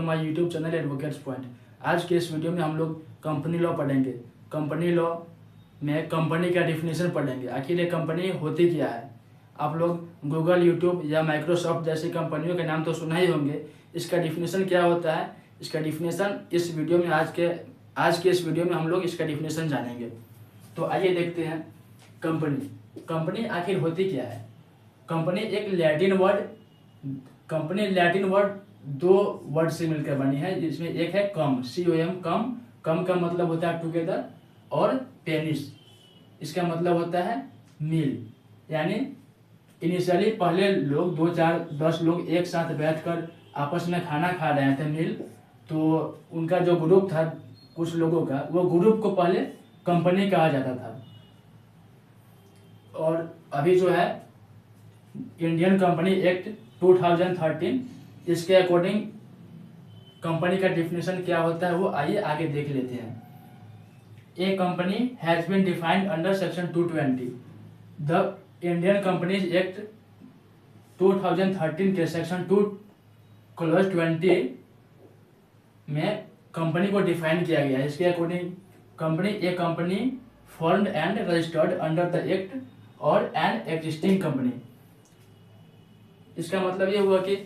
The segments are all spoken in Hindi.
My YouTube channel advocates point. आज के इस वीडियो में हम लोग कंपनी लॉ पढ़ेंगे। कंपनी लॉ में कंपनी का डिफिनेशन पढ़ेंगे। आखिर ये कंपनी होती क्या है। आप लोग गूगल, यूट्यूब या माइक्रोसॉफ्ट जैसी कंपनियों के नाम तो सुना ही होंगे। इसका डिफिनेशन क्या होता है, इसका डिफिनेशन इस वीडियो में आज के इस वीडियो में हम लोग इसका डिफिनेशन जानेंगे। तो आइए देखते हैं कंपनी आखिर होती क्या है। कंपनी एक लैटिन वर्ड दो वर्ड से मिलकर बनी है, जिसमें एक है कम, COM, कम का मतलब होता है टुगेदर, और पेनिस इसका मतलब होता है मील। यानी इनिशियली पहले लोग 2, 4, 10 लोग एक साथ बैठकर आपस में खाना खा रहे थे मील। तो उनका जो ग्रुप था कुछ लोगों का, वो ग्रुप को पहले कंपनी कहा जाता था। और अभी जो है इंडियन कंपनी एक्ट 2013, इसके अकॉर्डिंग कंपनी का डिफिनेशन क्या होता है वो आइए आगे देख लेते हैं। A company has been defined under section 220 the Indian companies act 2013 के सेक्शन 2 क्लॉज 20 में कंपनी को डिफाइन किया गया है। इसके according company formed and registered under the act और एन एग्जिस्टिंग कंपनी। इसका मतलब ये हुआ कि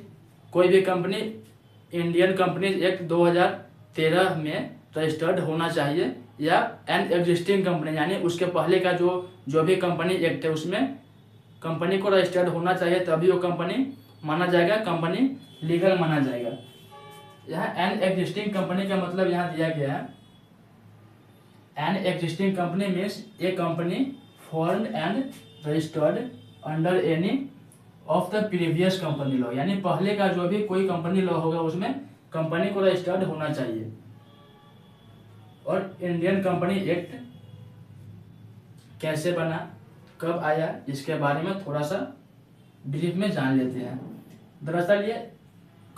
कोई भी कंपनी इंडियन कंपनीज एक्ट 2013 में रजिस्टर्ड होना चाहिए, या एन एग्जिस्टिंग कंपनी यानी उसके पहले का जो भी कंपनी एक्ट है उसमें कंपनी को रजिस्टर्ड होना चाहिए, तभी वो कंपनी माना जाएगा, कंपनी लीगल माना जाएगा। यहाँ एन एग्जिस्टिंग कंपनी का मतलब यहाँ दिया गया है। An existing company means A company formed and registered under any of the previous company law, यानी पहले का जो भी कोई कंपनी लॉ होगा उसमें कंपनी को रजिस्टर्ड होना चाहिए। और इंडियन कंपनी एक्ट कैसे बना, कब आया, इसके बारे में थोड़ा सा ब्रीफ में जान लेते हैं। दरअसल ये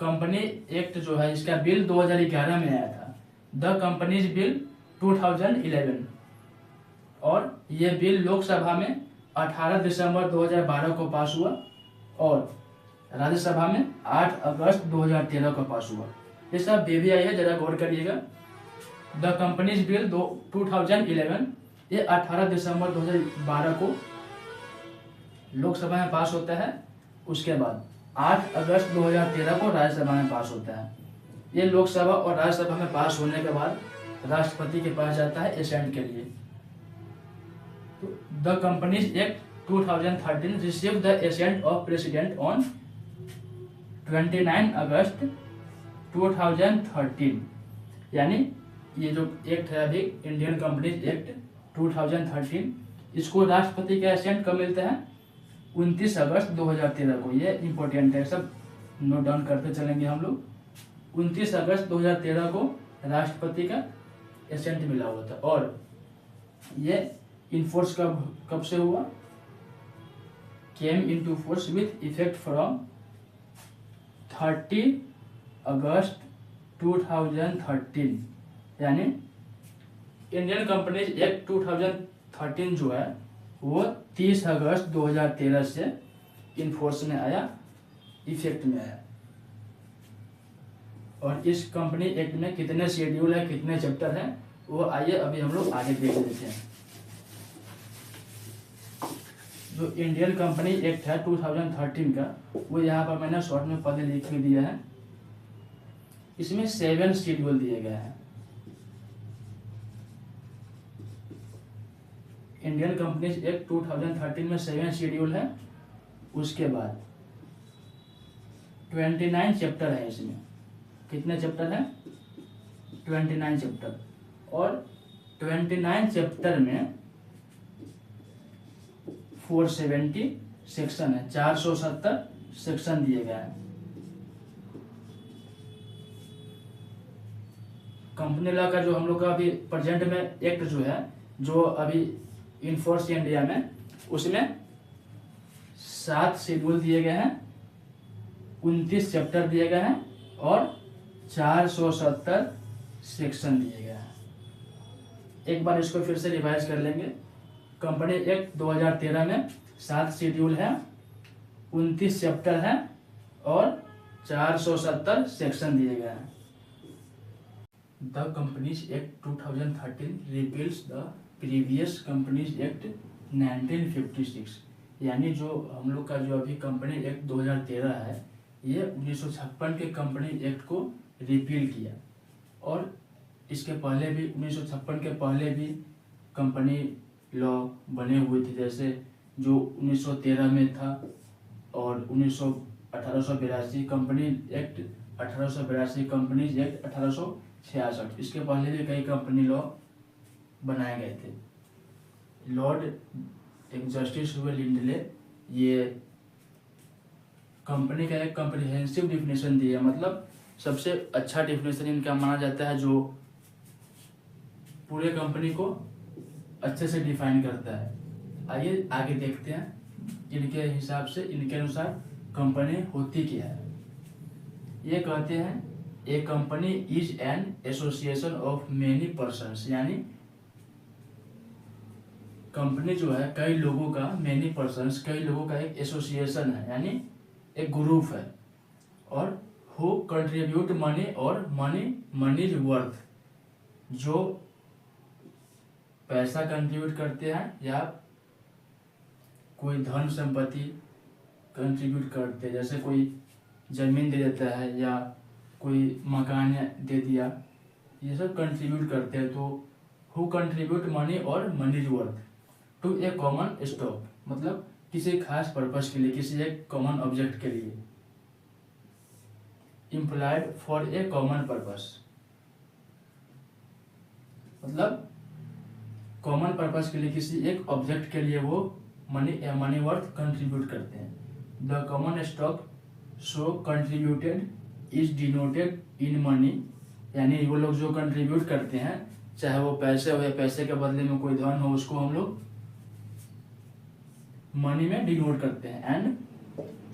कंपनी एक्ट जो है इसका बिल 2011 में आया था, द कंपनीज बिल 2011, और ये बिल लोकसभा में 18 दिसंबर 2012 को पास हुआ और राज्यसभा में 8 अगस्त 2013 को पास हुआ। ये सब बेबी आई है, जरा गौर करिएगा। द कंपनीज बिल 2011 ये 18 दिसंबर 2012 को लोकसभा में पास होता है। उसके बाद 8 अगस्त 2013 को राज्यसभा में पास होता है। ये लोकसभा और राज्यसभा में पास होने के बाद राष्ट्रपति के पास जाता है एसेंट के लिए। तो the companies act 2013 received the assent of President on 29 अगस्त 2013। यानी ये जो एक्ट है अभी इंडियन कंपनीज एक्ट 2013, इसको राष्ट्रपति का एसेंट कब मिलता है, 29 अगस्त 2013 को। ये इंपॉर्टेंट है, सब नोट डाउन करते चलेंगे हम लोग। 29 अगस्त 2013 को राष्ट्रपति का एसेंट मिला हुआ था। और ये इनफोर्स कब से हुआ, came into force with effect from 30 अगस्त 2013। यानी इंडियन कंपनीज एक्ट 2013 जो है वो 30 अगस्त 2013 से इनफोर्स में आया, इफेक्ट में आया। और इस कंपनी एक्ट में कितने शेड्यूल है, कितने चैप्टर हैं, वो आइए अभी हम लोग आगे देख लेते हैं। जो इंडियन कंपनी एक्ट है 2013 का, वो यहाँ पर मैंने शॉर्ट में पहले लिख के दिया है। इसमें 7 शेड्यूल दिए गए हैं। इंडियन कंपनीज एक्ट 2013 में 7 शेड्यूल है। उसके बाद 29 चैप्टर है। इसमें कितने चैप्टर हैं, 29 चैप्टर। और 29 चैप्टर में 470 सेक्शन है, 470 सेक्शन दिए गए हैं। कंपनी लॉ का जो हम लोग का अभी प्रेजेंट में एक्ट जो है, जो अभी इनफोर्स इंडिया में, उसमें 7 शेड्यूल दिए गए हैं, 29 चैप्टर दिए गए हैं और 470 सेक्शन दिए गए हैं। एक बार इसको फिर से रिवाइज कर लेंगे। कंपनी एक्ट 2013 में 7 शेड्यूल है, 29 चैप्टर है और 470 सेक्शन दिए गए हैं। The companies act 2013 repeals the previous companies act 1956। यानी जो हम लोग का जो अभी कंपनी एक्ट 2013 है, ये 1956 के कंपनी एक्ट को रिपील किया। और इसके पहले भी 1956 के पहले भी कंपनी लॉ बने हुए थे, जैसे जो 1913 में था और 1882 कंपनी एक्ट 1882, कंपनीज एक्ट 1866। इसके पहले भी कई कंपनी लॉ बनाए गए थे। लॉर्ड एक जस्टिस हुए लिंडले, ये कंपनी का एक कॉम्प्रिहेंसिव डिफिनेशन दिया, मतलब सबसे अच्छा डिफिनेशन इनका माना जाता है जो पूरे कंपनी को अच्छे से डिफाइन करता है। आइए आगे देखते हैं इनके हिसाब से, इनके अनुसार कंपनी होती क्या है। ये कहते हैं a company is an association of many persons, यानी कंपनी जो है कई लोगों का, मेनी पर्सन्स कई लोगों का एक एसोसिएशन है, यानी एक ग्रुप है। और हु कंट्रीब्यूट मनी, और मनी इज वर्थ, जो पैसा कंट्रीब्यूट करते हैं या कोई धन संपत्ति कंट्रीब्यूट करते हैं, जैसे कोई जमीन दे देता है या कोई मकान दे दिया, ये सब कंट्रीब्यूट करते हैं। तो हु कंट्रीब्यूट मनी और money is worth to a common stock, मतलब किसी खास पर्पस के लिए, किसी एक कॉमन ऑब्जेक्ट के लिए। Employed for a common purpose, मतलब कॉमन पर्पस के लिए, किसी एक ऑब्जेक्ट के लिए वो मनी वर्थ कंट्रीब्यूट करते हैं। The common stock so contributed is denoted in money, यानी वो लोग जो कंट्रीब्यूट करते हैं, चाहे वो पैसे हो या पैसे के बदले में कोई धन हो, उसको हम लोग मनी में डिनोट करते हैं। And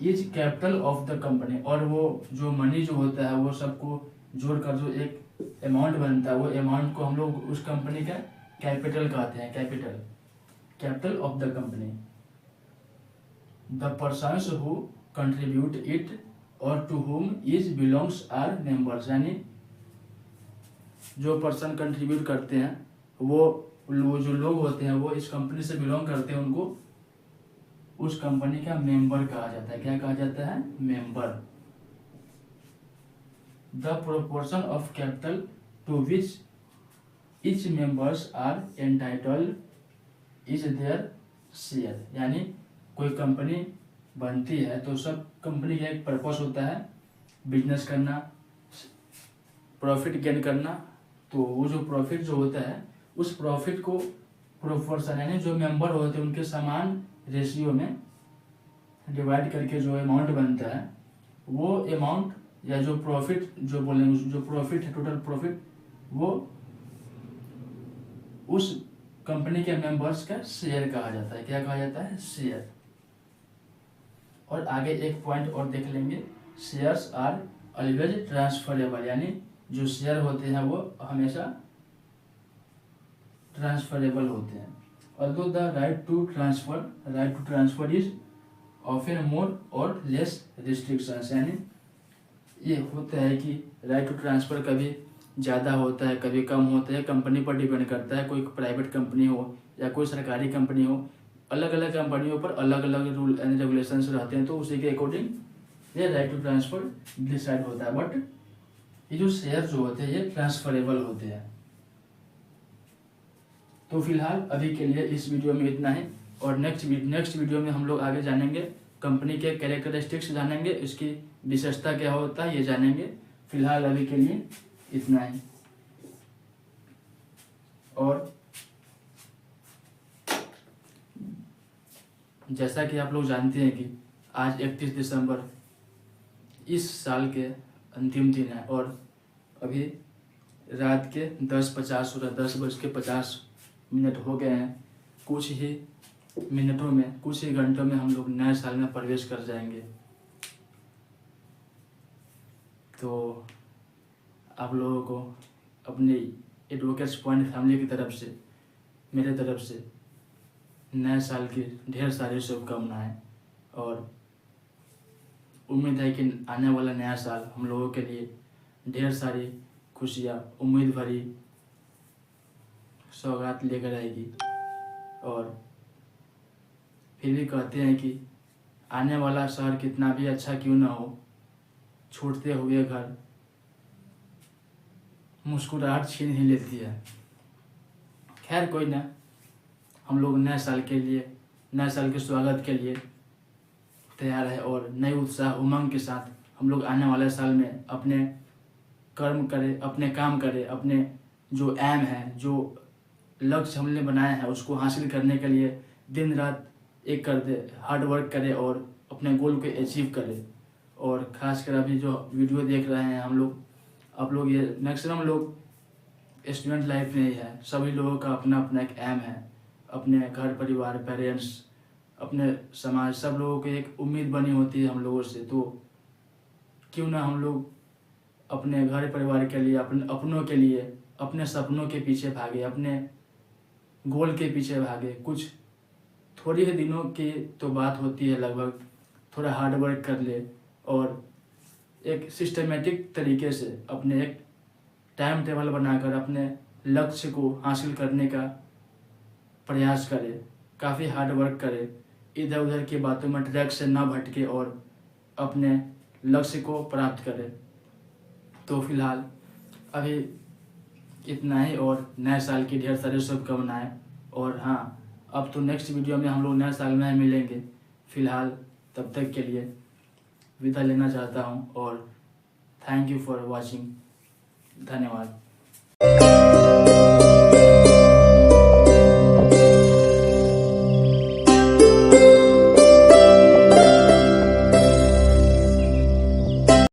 is capital of the company, और वो जो मनी जो होता है वो सबको जोड़कर जो एक अमाउंट बनता है, वो अमाउंट को हम लोग उस कंपनी का कैपिटल कहते हैं। Capital of the company. The persons who contribute it और to whom is belongs are members, यानी जो पर्सन कंट्रीब्यूट करते हैं वो जो लोग होते हैं वो इस कंपनी से बिलोंग करते हैं, उनको उस कंपनी का मेंबर कहा जाता है। क्या कहा जाता है? Member. The proportion of capital to which each members are entitled is their share, यानी कोई कंपनी बनती है तो सब कंपनी का एक पर्पस होता है, बिजनेस करना, प्रॉफिट गेन करना। तो वो जो प्रॉफिट जो होता है उस प्रॉफिट को प्रोपोर्शन, यानी जो मेंबर होते हैं उनके समान रेशियो में डिवाइड करके जो अमाउंट बनता है, वो अमाउंट या जो प्रॉफिट जो बोलेंगे, जो प्रॉफिट है, टोटल प्रॉफिट, वो उस कंपनी के मेंबर्स का शेयर कहा जाता है। क्या कहा जाता है? शेयर। और आगे एक पॉइंट और देख लेंगे, शेयर्स आर ऑलवेज ट्रांसफरेबल, यानी जो शेयर होते हैं वो हमेशा ट्रांसफरेबल होते हैं। Although the right to transfer is often more और लेस रिस्ट्रिक्शंस, यानी ये होता है कि राइट टू ट्रांसफर कभी ज़्यादा होता है, कभी कम होता है, कंपनी पर डिपेंड करता है। कोई प्राइवेट कंपनी हो या कोई सरकारी कंपनी हो, अलग अलग कंपनियों पर अलग अलग रूल एंड रेगुलेशंस रहते हैं, तो उसी के अकॉर्डिंग ये राइट टू ट्रांसफर डिसाइड होता है। बट ये जो शेयर जो होते हैं ये ट्रांसफरेबल होते हैं। तो फिलहाल अभी के लिए इस वीडियो में इतना ही, और नेक्स्ट वीडियो में हम लोग आगे जानेंगे कंपनी के कैरेक्टरिस्टिक्स जानेंगे, इसकी विशेषता क्या होता है ये जानेंगे। फिलहाल अभी के लिए इतना ही। और जैसा कि आप लोग जानते हैं कि आज 31 दिसंबर इस साल के अंतिम दिन है, और अभी रात के 10:50 हो गए हैं। कुछ ही मिनटों में, कुछ ही घंटों में हम लोग नए साल में प्रवेश कर जाएंगे। तो आप लोगों को अपनी एडवोकेट्स पॉइंट फैमिली की तरफ से, मेरे तरफ से नए साल की ढेर सारी शुभकामनाएं, और उम्मीद है कि आने वाला नया साल हम लोगों के लिए ढेर सारी खुशियाँ, उम्मीद भरी सौगात लेकर आएगी। और फिर भी कहते हैं कि आने वाला शहर कितना भी अच्छा क्यों ना हो, छूटते हुए घर मुस्कुराहट छीन ही लेती है। खैर कोई ना, हम लोग नए साल के लिए, नए साल के स्वागत के लिए तैयार है और नए उत्साह उमंग के साथ हम लोग आने वाले साल में अपने कर्म करें, अपने काम करें, अपने जो एम है, जो लक्ष्य हमने बनाया है उसको हासिल करने के लिए दिन रात एक कर दे, हार्ड वर्क करें और अपने गोल को अचीव करें। और ख़ासकर अभी जो वीडियो देख रहे हैं हम लोग, आप लोग, ये मैक्सिमम लोग स्टूडेंट लाइफ में ही है। सभी लोगों का अपना अपना एक एम है, अपने घर परिवार, पेरेंट्स, अपने समाज, सब लोगों की एक उम्मीद बनी होती है हम लोगों से। तो क्यों ना हम लोग अपने घर परिवार के लिए, अपने अपनों के लिए, अपने सपनों के पीछे भागे, अपने गोल के पीछे भागे। कुछ थोड़ी ही दिनों की तो बात होती है, लगभग थोड़ा हार्ड वर्क कर ले और एक सिस्टमेटिक तरीके से अपने एक टाइम टेबल बनाकर अपने लक्ष्य को हासिल करने का प्रयास करे, काफ़ी हार्ड वर्क करे, इधर उधर की बातों में ट्रैक से ना भटके और अपने लक्ष्य को प्राप्त करे। तो फिलहाल अभी इतना ही और नए साल की ढेर सारी शुभकामनाएं। और हाँ, अब तो नेक्स्ट वीडियो में हम लोग नए साल में मिलेंगे। फिलहाल तब तक के लिए विदा लेना चाहता हूँ और थैंक यू फॉर वॉचिंग। धन्यवाद।